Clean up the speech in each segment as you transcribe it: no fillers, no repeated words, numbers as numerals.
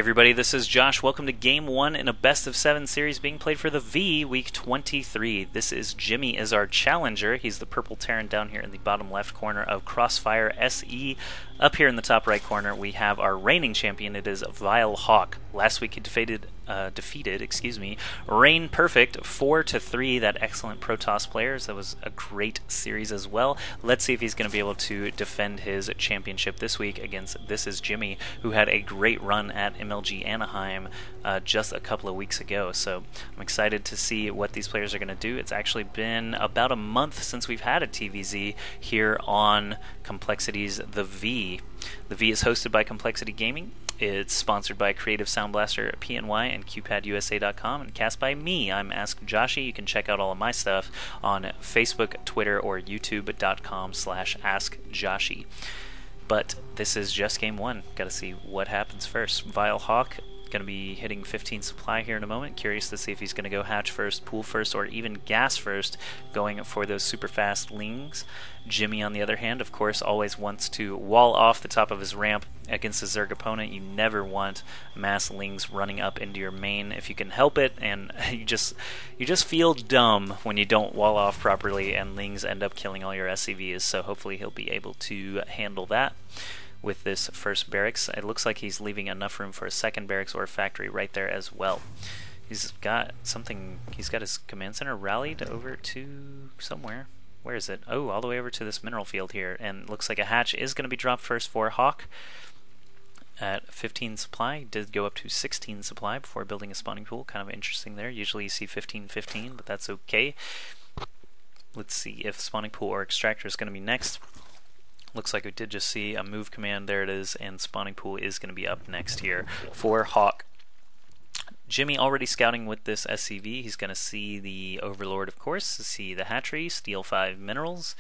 everybody, this is Josh. Welcome to Game 1 in a Best of 7 series being played for the V, Week 23. This is Jimmy is our challenger. He's the purple Terran down here in the bottom left corner of Crossfire SE. Up here in the top right corner, we have our reigning champion. It is Vile.Hawk. Last week he defeated Rain Perfect 4-3. That excellent Protoss players. That was a great series as well. Let's see if he's going to be able to defend his championship this week against ThisIsJimmy, who had a great run at MLG Anaheim just a couple of weeks ago. So I'm excited to see what these players are going to do. It's actually been about a month since we've had a TVZ here on Complexity's The V. The V is hosted by Complexity Gaming. It's sponsored by Creative Sound Blaster PNY and QPadUSA.com and cast by me. I'm AskJoshy. You can check out all of my stuff on Facebook, Twitter, or YouTube.com/AskJoshy. But this is just Game 1. Got to see what happens first. Vile.Hawk going to be hitting 15 supply here in a moment. Curious to see if he's going to go hatch first, pool first, or even gas first, going for those super fast lings. Jimmy, on the other hand, of course, always wants to wall off the top of his ramp against a Zerg opponent. You never want mass lings running up into your main if you can help it, and you just feel dumb when you don't wall off properly and lings end up killing all your SCVs. So hopefully he'll be able to handle that with this first barracks. It looks like he's leaving enough room for a second barracks or a factory right there as well. He's got his command center rallied over to somewhere. Where is it? Oh, all the way over to this mineral field here. And looks like a hatch is going to be dropped first for Hawk at 15 supply. He did go up to 16 supply before building a spawning pool. Kind of interesting there. Usually you see 15-15, but that's okay. Let's see if spawning pool or extractor is going to be next. Looks like we did just see a move command. There it is, and spawning pool is going to be up next here for Hawk. Jimmy already scouting with this SCV. He's going to see the Overlord, of course, see the hatchery, steal 5 minerals,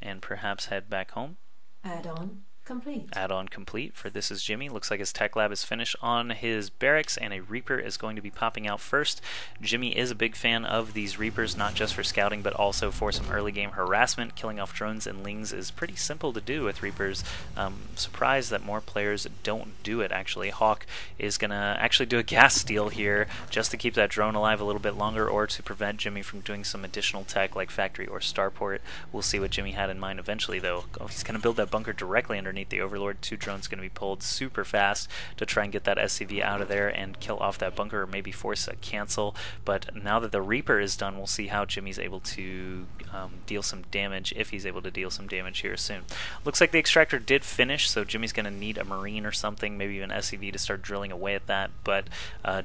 and perhaps head back home. Add-on complete. Add-on complete for ThisIsJimmy. Looks like his tech lab is finished on his barracks, and a Reaper is going to be popping out first. Jimmy is a big fan of these Reapers, not just for scouting, but also for some early game harassment. Killing off drones and lings is pretty simple to do with Reapers. Surprised that more players don't do it, actually. Hawk is going to actually do a gas steal here just to keep that drone alive a little bit longer, or to prevent Jimmy from doing some additional tech like factory or starport. We'll see what Jimmy had in mind eventually, though. Oh, he's going to build that bunker directly underneath the Overlord. 2 drones going to be pulled super fast to try and get that SCV out of there and kill off that bunker, or maybe force a cancel. But now that the Reaper is done, we'll see how Jimmy's able to deal some damage, if he's able to deal some damage here soon. Looks like the extractor did finish, so Jimmy's going to need a Marine or something, maybe even SCV to start drilling away at that. But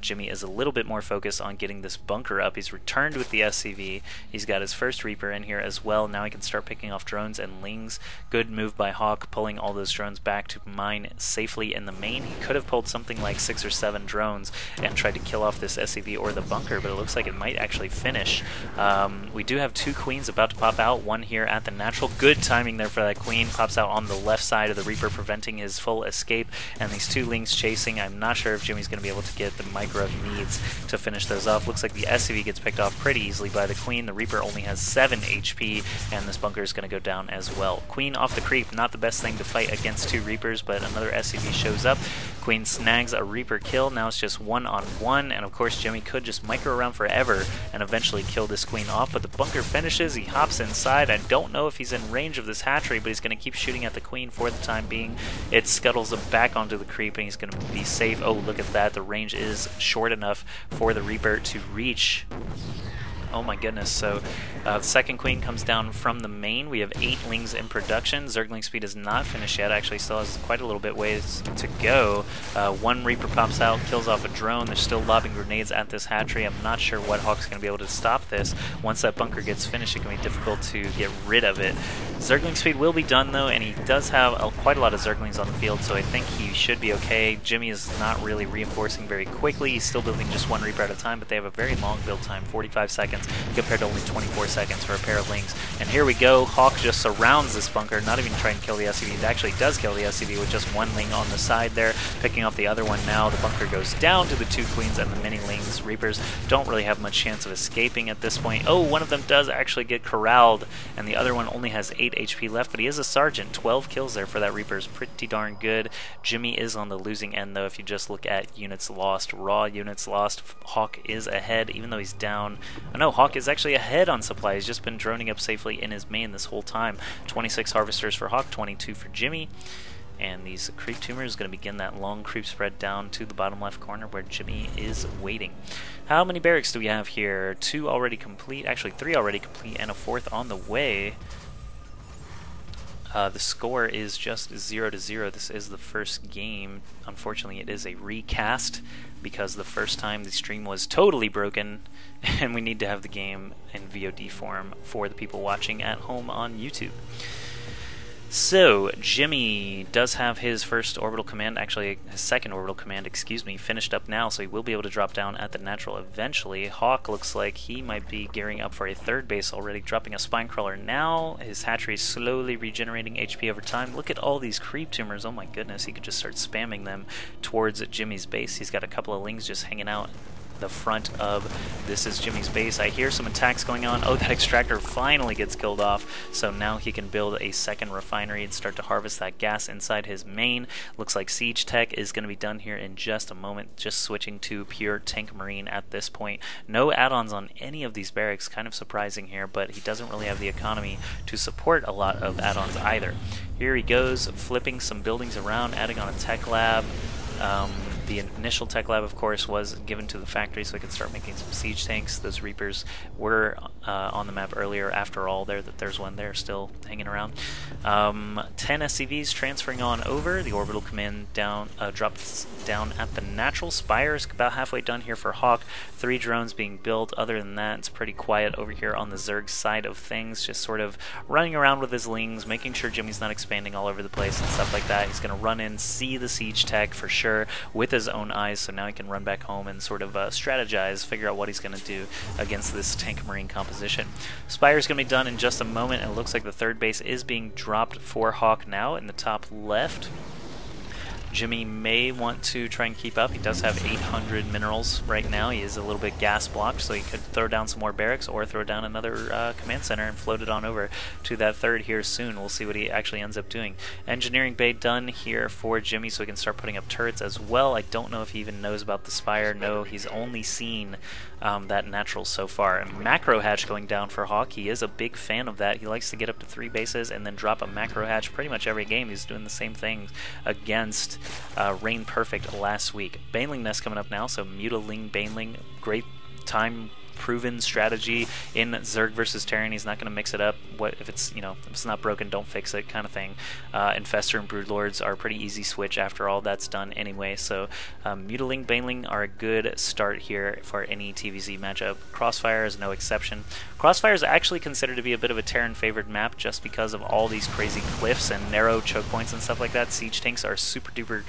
Jimmy is a little bit more focused on getting this bunker up. He's returned with the SCV. He's got his first Reaper in here as well. Now he can start picking off drones and lings. Good move by Hawk, pulling all those drones back to mine safely in the main. He could have pulled something like 6 or 7 drones and tried to kill off this SCV or the bunker, but it looks like it might actually finish. We do have 2 queens about to pop out, one here at the natural. Good timing there for that queen. Pops out on the left side of the Reaper, preventing his full escape, and these 2 lings chasing. I'm not sure if Jimmy's going to be able to get the micro he needs to finish those off. Looks like the SCV gets picked off pretty easily by the queen. The Reaper only has 7 HP, and this bunker is going to go down as well. Queen off the creep, not the best thing to fight against 2 Reapers, but another SCV shows up. Queen snags a Reaper kill. Now it's just 1-on-1, and of course Jimmy could just micro around forever and eventually kill this queen off, but the bunker finishes. He hops inside. I don't know if he's in range of this hatchery, but he's going to keep shooting at the queen for the time being. It scuttles him back onto the creep, and he's going to be safe. Oh, look at that. The range is short enough for the Reaper to reach. Oh my goodness, so the second queen comes down from the main. We have 8 lings in production. Zergling speed is not finished yet, actually still has quite a little bit ways to go. 1 Reaper pops out, kills off a drone. They're still lobbing grenades at this hatchery. I'm not sure what Hawk's going to be able to stop this. Once that bunker gets finished, it can be difficult to get rid of it. Zergling speed will be done though, and he does have quite a lot of Zerglings on the field, so I think he should be okay. Jimmy is not really reinforcing very quickly. He's still building just 1 Reaper at a time, but they have a very long build time, 45 seconds. Compared to only 24 seconds for a pair of lings. And here we go, Hawk just surrounds this bunker, not even trying to kill the SCV. It actually does kill the SCV with just one Ling on the side there, picking off the other one now. The bunker goes down to the 2 Queens, and the mini Lings. Reapers don't really have much chance of escaping at this point. Oh, one of them does actually get corralled, and the other one only has 8 HP left, but he is a sergeant. 12 kills there for that Reaper is pretty darn good. Jimmy is on the losing end, though, if you just look at units lost, raw units lost. Hawk is ahead, even though he's down. Oh no, Hawk is actually ahead on supply. He's just been droning up safely in his main this whole time. 26 harvesters for Hawk, 22 for Jimmy. And these creep tumors is going to begin that long creep spread down to the bottom left corner where Jimmy is waiting. How many barracks do we have here? 2 already complete, actually 3 already complete, and a 4th on the way. The score is just 0-0. This is the first game. Unfortunately, it is a recast because the first time the stream was totally broken, and we need to have the game in VOD form for the people watching at home on YouTube. So, Jimmy does have his first orbital command, actually his second orbital command, excuse me, finished up now, so he will be able to drop down at the natural eventually. Hawk looks like he might be gearing up for a 3rd base already, dropping a spine crawler now. His hatchery is slowly regenerating HP over time. Look at all these creep tumors, oh my goodness, he could just start spamming them towards Jimmy's base. He's got a couple of Lings just hanging out the front of This Is Jimmy's base. I hear some attacks going on. Oh, that extractor finally gets killed off, so now he can build a 2nd refinery and start to harvest that gas inside his main. Looks like siege tech is going to be done here in just a moment, just switching to pure tank marine at this point. No add-ons on any of these barracks, kind of surprising here, but he doesn't really have the economy to support a lot of add-ons either. Here he goes, flipping some buildings around, adding on a tech lab. The initial tech lab, of course, was given to the factory so we could start making some siege tanks. Those Reapers were on the map earlier. After all, there's one there still hanging around. 10 SCVs transferring on over. The orbital command drops down at the natural. Spire is about halfway done here for Hawk. 3 drones being built. Other than that, it's pretty quiet over here on the Zerg side of things. Just sort of running around with his Lings, making sure Jimmy's not expanding all over the place and stuff like that. He's going to run in, see the siege tech for sure with his own eyes, so now he can run back home and sort of strategize, figure out what he's going to do against this tank marine composition. Spire's going to be done in just a moment, and it looks like the 3rd base is being dropped for Hawk now in the top left. Jimmy may want to try and keep up. He does have 800 minerals right now. He is a little bit gas blocked, so he could throw down some more barracks or throw down another command center and float it on over to that 3rd here soon. We'll see what he actually ends up doing. Engineering bay done here for Jimmy, so he can start putting up turrets as well. I don't know if he even knows about the Spire. No, he's only seen that natural so far. And macro hatch going down for Hawk. He is a big fan of that. He likes to get up to 3 bases and then drop a macro hatch pretty much every game. He's doing the same thing against Rain Perfect last week. Baneling Nest coming up now, so Mutiling Baneling, great time proven strategy in Zerg versus Terran. He's not going to mix it up. What if it's, you know, if it's not broken, don't fix it kind of thing. Infestor and Broodlords are a pretty easy switch after all that's done anyway, so Mutiling, Baneling are a good start here for any TVZ matchup. Crossfire is no exception. Crossfire is actually considered to be a bit of a Terran favored map just because of all these crazy cliffs and narrow choke points and stuff like that. Siege tanks are super duper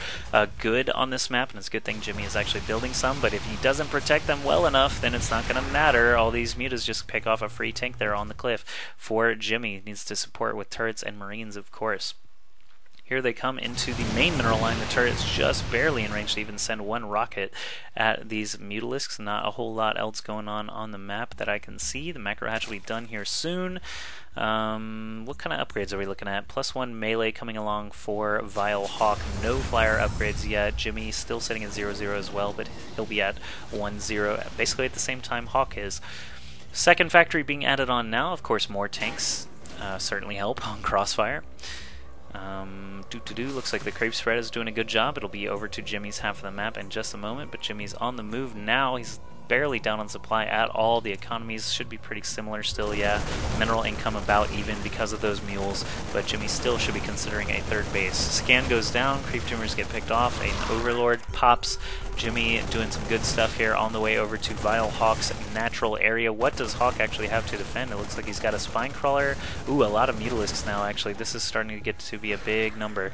good on this map, and it's a good thing Jimmy is actually building some, but if he doesn't protect them well enough, then it's not going to matter. All these mutas just pick off a free tank there on the cliff for Jimmy. He needs to support with turrets and marines, of course. Here they come into the main mineral line. The turret's just barely in range to even send 1 rocket at these Mutalisks. Not a whole lot else going on the map that I can see. The macro hatch will be done here soon. What kind of upgrades are we looking at? +1 melee coming along for Vile.Hawk. No flyer upgrades yet. Jimmy still sitting at 0-0 as well, but he'll be at 1-0 basically at the same time Hawk is. 2nd factory being added on now. Of course, more tanks certainly help on Crossfire. Looks like the creep spread is doing a good job. It'll be over to Jimmy's half of the map in just a moment, but Jimmy's on the move now. He's barely down on supply at all. The economies should be pretty similar still, yeah. Mineral income about even because of those mules, but Jimmy still should be considering a 3rd base. Scan goes down, creep tumors get picked off, an Overlord pops. Jimmy doing some good stuff here on the way over to Vile.Hawk's natural area. What does Hawk actually have to defend? It looks like he's got a spine crawler. Ooh, a lot of Mutalisks now, actually. This is starting to get to be a big number.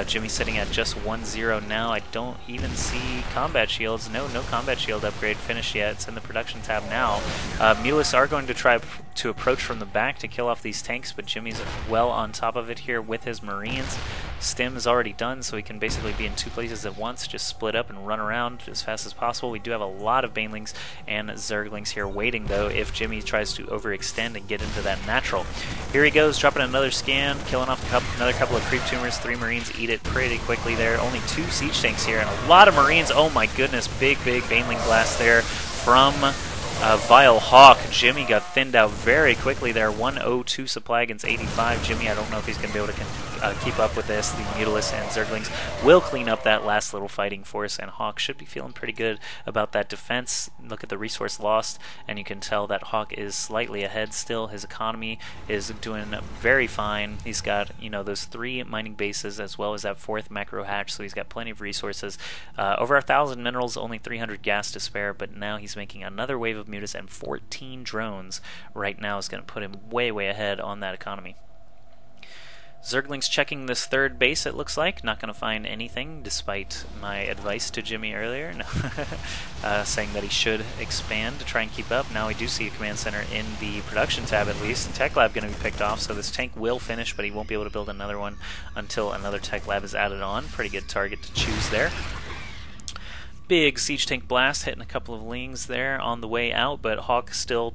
Jimmy sitting at just 1-0 now. I don't even see combat shields. No combat shield upgrade finished yet. area. It's in the production tab now. Mutalisks are going to try to approach from the back to kill off these tanks, but Jimmy's well on top of it here with his Marines. Stim is already done, so he can basically be in two places at once, just split up and run around as fast as possible. We do have a lot of Banelings and Zerglings here waiting, though, if Jimmy tries to overextend and get into that natural. Here he goes, dropping another scan, killing off another couple of creep tumors. 3 Marines eat it pretty quickly there. Only 2 siege tanks here and a lot of Marines. Oh my goodness, big Baneling blast there from Vile.Hawk. Jimmy got thinned out very quickly there. 102 supply against 85. Jimmy, I don't know if he's going to be able to keep up with this. The Mutalisks and Zerglings will clean up that last little fighting force, and Hawk should be feeling pretty good about that defense. Look at the resource lost, and you can tell that Hawk is slightly ahead still. His economy is doing very fine. He's got, you know, those 3 mining bases as well as that 4th macro hatch, so he's got plenty of resources. Over 1,000 minerals, only 300 gas to spare, but now he's making another wave of Mutas, and 14 drones right now is going to put him way ahead on that economy. Zerglings checking this 3rd base, it looks like. Not going to find anything, despite my advice to Jimmy earlier, saying that he should expand to try and keep up. Now we do see a command center in the production tab at least. Tech lab going to be picked off, so this tank will finish, but he won't be able to build another one until another tech lab is added on. Pretty good target to choose there. Big siege tank blast hitting a couple of lings there on the way out, but Hawk still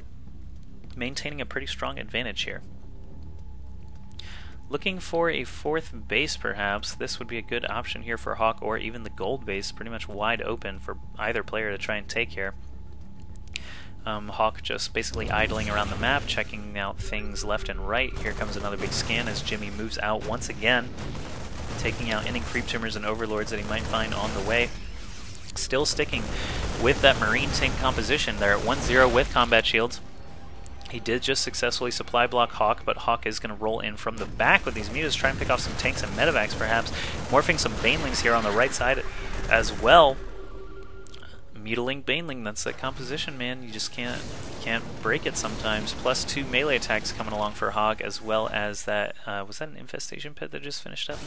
maintaining a pretty strong advantage here. Looking for a 4th base, perhaps. This would be a good option here for Hawk, or even the gold base, pretty much wide open for either player to try and take here. Hawk just basically idling around the map, checking out things left and right. Here comes another big scan as Jimmy moves out once again, taking out any creep tumors and overlords that he might find on the way. Still sticking with that Marine tank composition. They're at 1-0 with combat shields. He did just successfully supply block Hawk, but Hawk is going to roll in from the back with these Mutas, try and pick off some tanks and medevacs perhaps. Morphing some Banelings here on the right side as well. Mutiling Baneling, that's the composition, man. You just can't break it sometimes. +2 melee attacks coming along for Hawk, as well as that, was that an infestation pit that just finished up?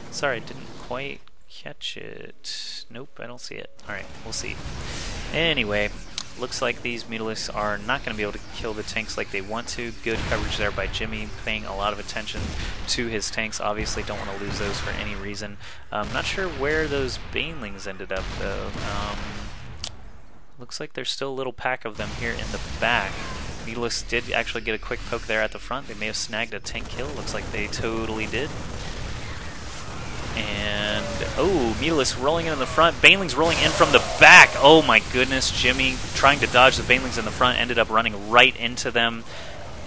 Sorry, didn't quite catch it. Nope, I don't see it. Alright, we'll see. Anyway, looks like these Mutalisks are not going to be able to kill the tanks like they want to. Good coverage there by Jimmy, paying a lot of attention to his tanks. Obviously don't want to lose those for any reason. Not sure where those Banelings ended up, though. Looks like there's still a little pack of them here in the back. Mutalisks did actually get a quick poke there at the front. They may have snagged a tank kill. Looks like they totally did. And, oh, Mutalisks rolling in the front. Banelings rolling in from the back. Oh my goodness, Jimmy trying to dodge the Banelings in the front, ended up running right into them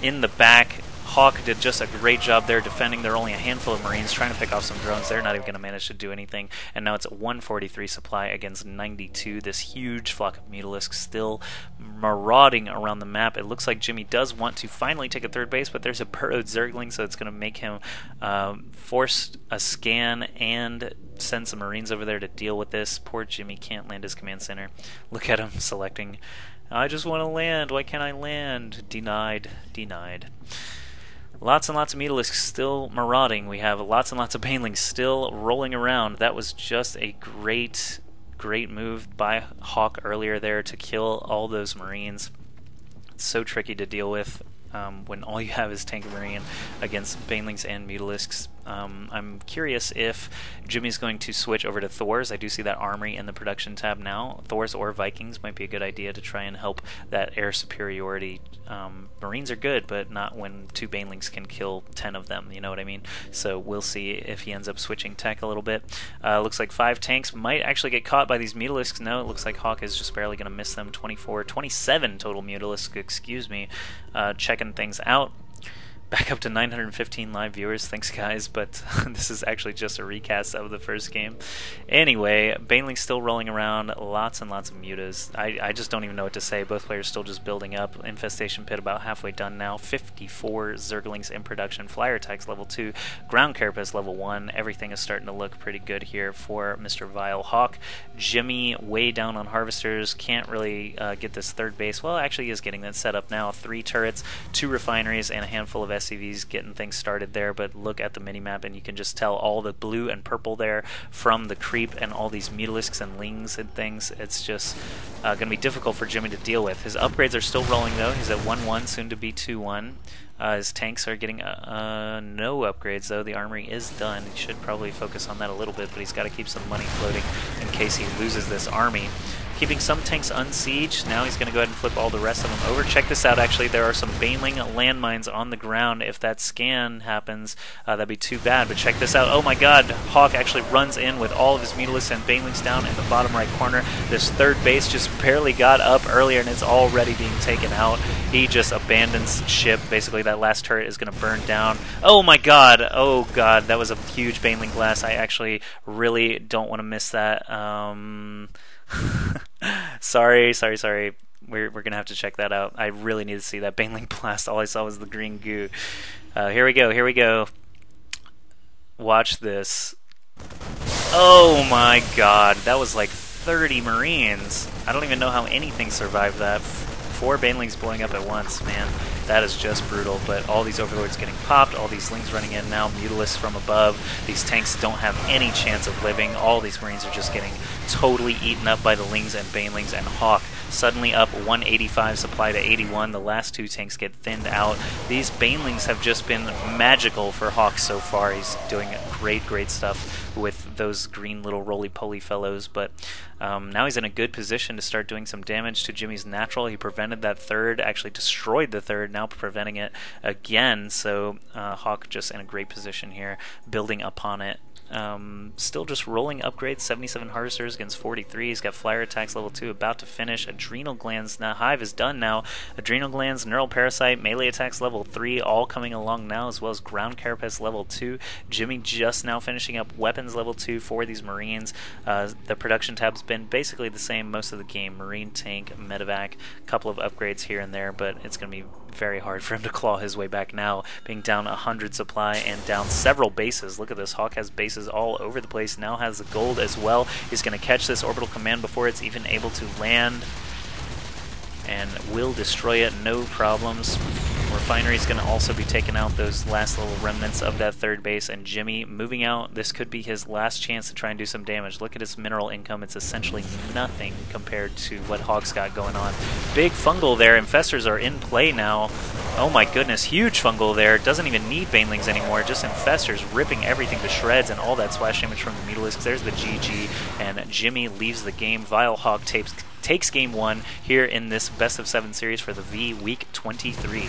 in the back. Hawk did just a great job there defending. There are only a handful of Marines trying to pick off some drones. They're not even going to manage to do anything. And now it's at 143 supply against 92. This huge flock of Mutalisks still marauding around the map. It looks like Jimmy does want to finally take a 3rd base, but there's a burrowed Zergling, so it's going to make him force a scan and send some Marines over there to deal with this. Poor Jimmy can't land his command center. Look at him selecting, I just want to land. Why can't I land? Denied. Denied. Lots and lots of Mutalisks still marauding. We have lots and lots of Banelings still rolling around. That was just a great move by Hawk earlier there to kill all those Marines. It's so tricky to deal with when all you have is Tank Marine against Banelings and Mutalisks. I'm curious if Jimmy's going to switch over to Thors. I do see that armory in the production tab now. Thors or Vikings might be a good idea to try and help that air superiority. Marines are good, but not when 2 Banelings can kill 10 of them, you know what I mean? So we'll see if he ends up switching tech a little bit. Looks like 5 tanks might actually get caught by these Mutalisks. No, it looks like Hawk is just barely going to miss them. 27 total Mutalisks, excuse me, checking things out. Back up to 915 live viewers, thanks guys, but this is actually just a recast of the first game. Anyway, Baneling's still rolling around, lots and lots of mutas. I just don't even know what to say. Both players still just building up. Infestation Pit about halfway done now. 54 Zerglings in production. Flyer attacks level 2. Ground Carapace level 1. Everything is starting to look pretty good here for Mr. Vile.Hawk. Jimmy way down on Harvesters. Can't really get this 3rd base. Well, actually he is getting that set up now. 3 turrets, 2 refineries, and a handful of SCVs getting things started there, but look at the minimap and you can just tell all the blue and purple there from the creep and all these mutalisks and lings and things. It's just going to be difficult for Jimmy to deal with. His upgrades are still rolling though. He's at 1-1, soon to be 2-1. His tanks are getting no upgrades though. The armory is done. He should probably focus on that a little bit, but he's got to keep some money floating in case he loses this army. Keeping some tanks unsieged. Now he's going to go ahead and flip all the rest of them over. Check this out, actually. There are some Baneling landmines on the ground. If that scan happens, that'd be too bad. But check this out. Oh my god, Hawk actually runs in with all of his Mutalisks and Banelings down in the bottom right corner. This third base just barely got up earlier and it's already being taken out. He just abandons ship. Basically, that last turret is going to burn down. Oh my god. Oh god, that was a huge Baneling blast. I actually really don't want to miss that. Sorry. We're gonna have to check that out. I really need to see that Baneling blast. All I saw was the green goo. Here we go. Watch this. Oh my god, that was like 30 Marines. I don't even know how anything survived that. 4 Banelings blowing up at once, man. That is just brutal, but all these Overlords getting popped, all these Lings running in now, Mutalisks from above. These tanks don't have any chance of living. All these Marines are just getting totally eaten up by the Lings and Banelings, and Hawk suddenly up 185 supply to 81. The last 2 tanks get thinned out. These Banelings have just been magical for Hawk so far. He's doing great stuff with those green little roly-poly fellows, but now he's in a good position to start doing some damage to Jimmy's natural. He prevented that third, actually destroyed the third, now preventing it again, so Hawk just in a great position here, building upon it. Still just rolling upgrades, 77 Harvesters against 43. He's got Flyer Attacks level 2 about to finish. Adrenal Glands, now Hive is done now. Adrenal Glands, Neural Parasite, Melee Attacks level 3 all coming along now, as well as Ground Carapace level 2. Jimmy just now finishing up Weapons level 2 for these Marines. The production tab's been basically the same most of the game. Marine, Tank, Medevac, a couple of upgrades here and there, but it's going to be very hard for him to claw his way back now, being down 100 supply and down several bases. Look at this, Hawk has bases all over the place, now has the gold as well. He's going to catch this orbital command before it's even able to land and will destroy it, no problems. Refinery's going to also be taking out those last little remnants of that third base, and Jimmy moving out. This could be his last chance to try and do some damage. Look at his mineral income. It's essentially nothing compared to what Hawk's got going on. Big fungal there. Infestors are in play now. Oh my goodness, huge fungal there. Doesn't even need Banelings anymore. Just Infestors ripping everything to shreds and all that splash damage from the Mutalisks. There's the GG, and Jimmy leaves the game. Vile.Hawk takes game 1 here in this best of 7 series for the V Week 23.